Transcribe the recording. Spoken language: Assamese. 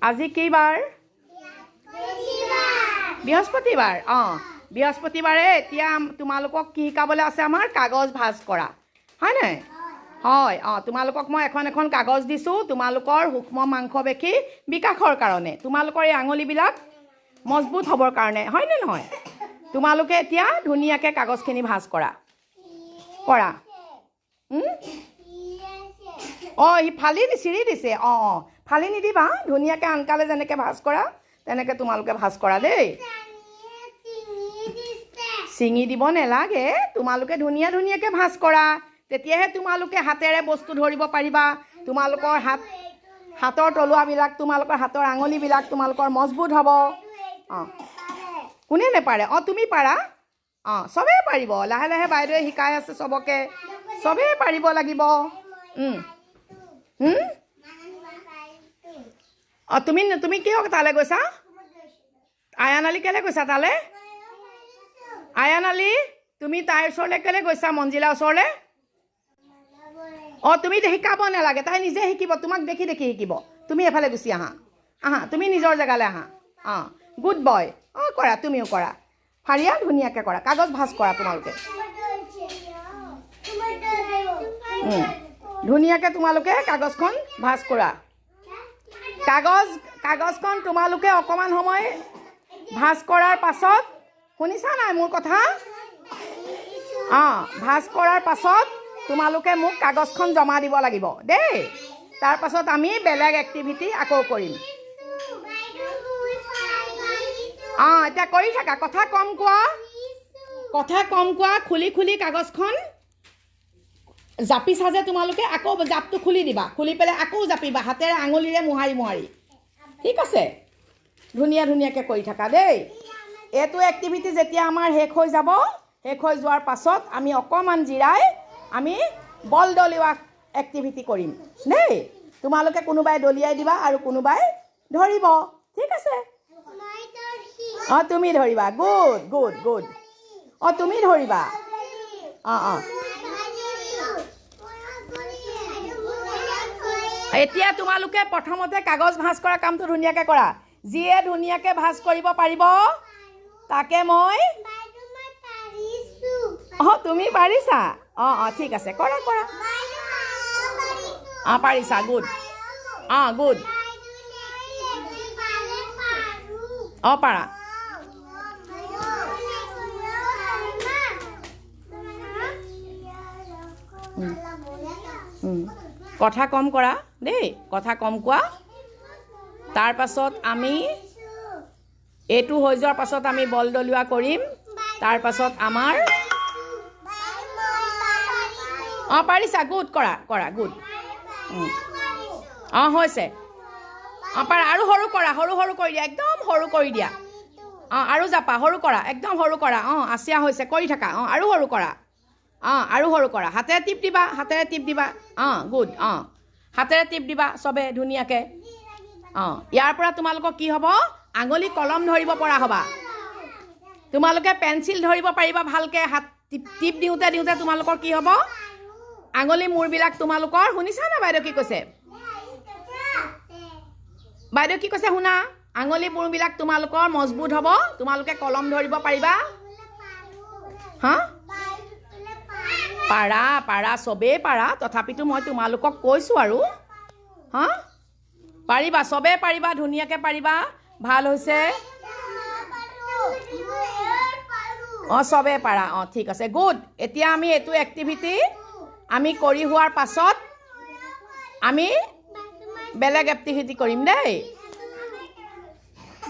আজি কি বাৰ বৃহস্পতিবাৰ বৃহস্পতিবাৰে এতিয়া তোমালোকক কি শিকাবলৈ আছে আমাৰ কাগজ ভাঁজ কৰা হয় নাই হয় তোমালোকক মই এখন এখন কাগজ দিছোঁ তোমালোকৰ সূক্ষ্ম মাংসপেশী বিকাশৰ কাৰণে তোমালোকৰ এই আঙুলিবিলাক মজবুত হ'বৰ কাৰণে হয় নে নহয় তোমালোকে এতিয়া ধুনীয়াকৈ কাগজখিনি ভাঁজ কৰা কৰা সি ফালি চিৰি দিছে ফালি নিদিবা ধুনীয়াকৈ আনকালে যেনেকৈ ভাঁজ কৰা তেনেকৈ তোমালোকে ভাঁজ কৰা দেই চিঙি দিব নালাগে তোমালোকে ধুনীয়াকৈ ভাঁজ কৰা তেতিয়াহে তোমালোকে হাতেৰে বস্তু ধৰিব পাৰিবা তোমালোকৰ হাতৰ তলুৱাবিলাক তোমালোকৰ হাতৰ আঙুলিবিলাক তোমালোকৰ মজবুত হ'ব কোনে নেপাৰে তুমি পাৰা চবেই পাৰিব লাহে লাহে বাইদেৱে শিকাই আছে চবকে চবেই পাৰিব লাগিব তুমি কিয় তালৈ গৈছা আয়ান আলী কেলৈ গৈছা তালৈ আয়ান আলী তুমি তাইৰ ওচৰলৈ কেলৈ গৈছা মঞ্জিলাৰ ওচৰলৈ তুমি শিকাব নালাগে তাই নিজে শিকিব তোমাক দেখি দেখি শিকিব তুমি এফালে গুচি আহা তুমি নিজৰ জেগালৈ আহা গুড বয় কৰা তুমিও কৰা ফাৰিয়া ধুনীয়াকৈ কৰা কাগজ ভাঁজ কৰা তোমালোকে ধুনীয়াকৈ তোমালোকে কাগজখন ভাঁজ কৰা কাগজখন তোমালোকে অকণমান সময় ভাঁজ কৰাৰ পাছত শুনিছা নাই মোৰ কথা ভাঁজ কৰাৰ পাছত তোমালোকে মোক কাগজখন জমা দিব লাগিব দেই তাৰ পাছত আমি বেলেগ এক্টিভিটি আকৌ কৰিম এতিয়া কৰি থাকা কথা কম কোৱা খুলি খুলি কাগজখন জাপিছা যে তোমালোকে আকৌ জাপটো খুলি দিবা খুলি পেলাই আকৌ জাপিবা হাতেৰে আঙুলিৰে মোহাৰি ঠিক আছে ধুনীয়াকৈ কৰি থাকা দেই এইটো এক্টিভিটি যেতিয়া আমাৰ শেষ হৈ যাব শেষ হৈ যোৱাৰ পাছত আমি অকণমান জিৰাই আমি বল দলিওৱা এক্টিভিটি কৰিম দেই তোমালোকে কোনোবাই দলিয়াই দিবা আৰু কোনোবাই ধৰিব ঠিক আছে তুমি ধৰিবা গুড তুমি ধৰিবা এতিয়া তোমালোকে প্ৰথমতে কাগজ ভাঁজ কৰা কামটো ধুনীয়াকৈ কৰা যিয়ে ধুনীয়াকৈ ভাঁজ কৰিব পাৰিব তাকে মই তুমি পাৰিছা ঠিক আছে কৰা পাৰিছা গুড পাৰা কথা কম কৰা দেই কথা কম কোৱা তাৰ পাছত আমি এইটো হৈ যোৱাৰ পাছত আমি বল দলিওৱা কৰিম তাৰ পাছত আমাৰ পাৰিছা গুড কৰা গুড হৈছে পাৰা আৰু সৰু কৰা সৰু কৰি দিয়া একদম সৰু কৰি দিয়া আৰু জাপা সৰু কৰা একদম সৰু কৰা আচিয়া হৈছে কৰি থাকা আৰু সৰু কৰা আৰু সৰু কৰা হাতেৰে টিপ দিবা গুড হাতেৰে টিপ দিবা চবে ধুনীয়াকৈ ইয়াৰ পৰা তোমালোকৰ কি হ'ব আঙুলি কলম ধৰিব পৰা হ'বা তোমালোকে পেঞ্চিল ধৰিব পাৰিবা ভালকৈ হাত টিপ দিওঁতে তোমালোকৰ কি হ'ব আঙুলি মূৰবিলাক তোমালোকৰ শুনিছা না বাইদেউ কি কৈছে শুনা আঙুলি মূৰবিলাক তোমালোকৰ মজবুত হ'ব তোমালোকে কলম ধৰিব পাৰিবা পাৰা চবেই পাৰা তথাপিতো মই তোমালোকক কৈছোঁ আৰু পাৰিবা চবেই পাৰিবা ধুনীয়াকৈ পাৰিবা ভাল হৈছে চবেই পাৰা ঠিক আছে গুড এতিয়া আমি এইটো এক্টিভিটি আমি কৰি হোৱাৰ পাছত আমি বেলেগ এক্টিভিটি কৰিম দেই